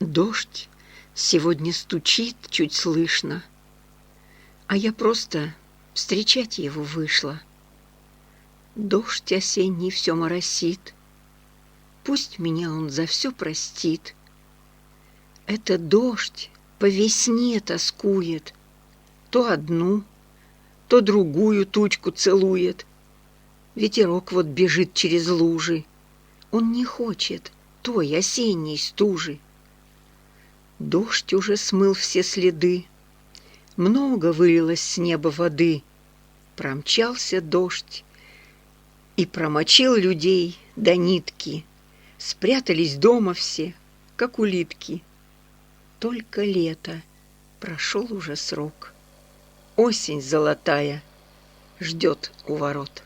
Дождь сегодня стучит чуть слышно, а я просто встречать его вышла. Дождь осенний все моросит, пусть меня он за все простит. Это дождь по весне тоскует, то одну, то другую тучку целует. Ветерок вот бежит через лужи, он не хочет той осенней стужи. Дождь уже смыл все следы, много вылилось с неба воды. Промчался дождь и промочил людей до нитки. Спрятались дома все, как улитки. Только лето, прошел уже срок. Осень золотая ждет у ворот.